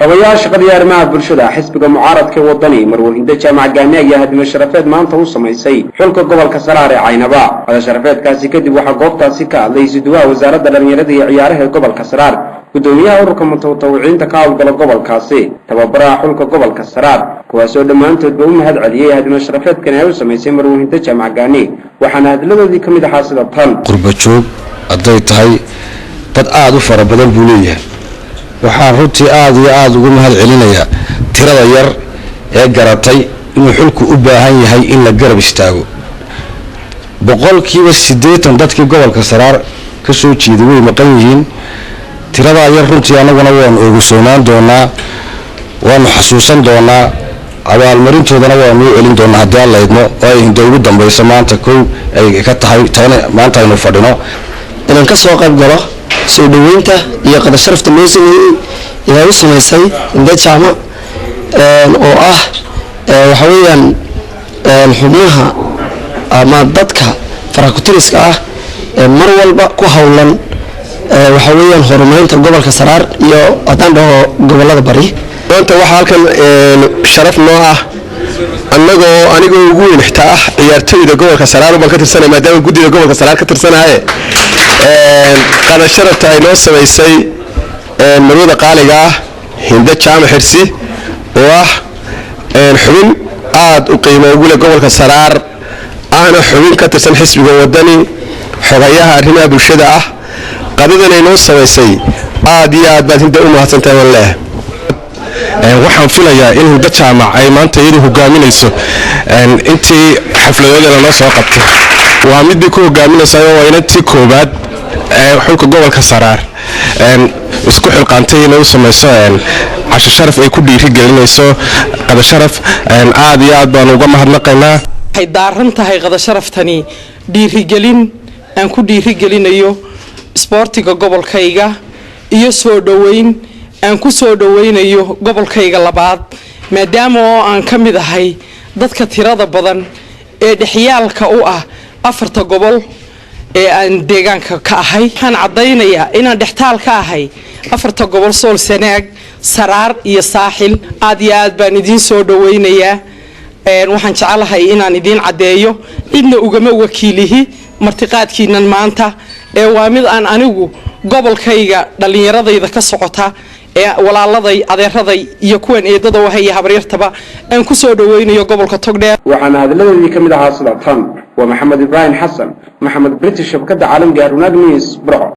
حوياش قديار مع برشدا حسب معارض كوطني مروه هند جامع جامعية هدم الشرفات ما أنت وصميسي حلق قبل كسرار عينبا هذا شرفات كاسي كدي وحقوق تاسيكا ليس دواء وزارة الأميرية عياره قبل كسرار قدوميها وركم متطوعين تقاول قبل كاسي تببرا حلق قبل كسرار كواسو لما أنت تبوم هاد عليه هدم الشرفات كان وصميسي مروه هند جامع جاني وحنا هاد الذي كم إذا حاصل الطن قربتشوب أديت هاي قد أعدوا فربنا البولية waxaan runtii aad ugu mahad celinayaa tirada yar ee garatay inuu xulku u baahan yahay in la garab istaago boqolkiiba 80 dadkii gobolka Saraar ka soo jeeday way maqan yihiin tirada yar runtii anaguna waan ugu soonaan doonaa waan xasuusan doonaa abaalmarintoodana waan u celin doonaa haddii alla idmo oo ay dawladda dambaysa maanta koow ay ka tahay maanta aynu fadhino inaan ka soo qayb galo soo dhaweynta iyo qada sharafta meesii ila u sameysay inda jaama oo waxa weeyaan xubnaha ama dadka farakutiriska mar walba ku hawlan waxa weeyaan horumarinta gobolka Saraar iyo adan dhaho gobolada bari maanta waxa halkan sharaf noo anigoo ugu weyn xitaa ciyaartooyda gobolka Saraar oo ka tirsanay maadaama guddiga gobolka Saraar ka tirsanahay qada sharafta ay noo sameysay marwada qaaliga hinda jaamac xirsi oo xubin aad u qiimo ugu leh gobolka Saraar ana xubin ka tirsan xisbiga wadani xogayaha arrimaha bulshada qadadan ay noo sameysay aad iyo aad baad hinda u mahadsantahay wallaah waxaan filayaa in hinda jaamac ay maanta iyadu hogaaminayso intii xafladooda la soo qabtay waa mid ku hogaaminaysa oo intii koobaad xulka gobolka Saraar isku xilqaantay inay u sameyso casho sharaf ay ku dhiiri gelinayso qada sharaf aad iyo aad baan uga mahadnaqaynaa ay daaran tahay qada sharaftani dhiiri gelin aan ku dhiiri gelinayo sportiga gobolkayga iyo soo dhaweyn aan ku soo dhaweynayo gobolkayga labaad maadaama aan ka mid ahay dadka tirada badan ee dhixyaalka u afarta gobol ee aan deegaanka ka ahay waxaan cadaynayaa inaan dhextaal ka ahay afarta gobol Sool Sanaag Saraar iyo Saaxil aad iyo aad baan idin soo dhaweynayaa waxaan jecelahay inaan idin cadeeyo cidna ugama wakiilihi martiqaadkiinan maanta ee waa mid aan anigu gobolkayga dhalinyaradayda ka socota ee walaaladay adeeraday iyo kuwan eedada waxay habaryartaba aan ku soo dhaweynayo gobolka Togdheer waxaana hadalladii kamid ahaa sidatan waa Maxamed Ibrahim Xasan Maxamed British shabakada caalamka Runag News Bro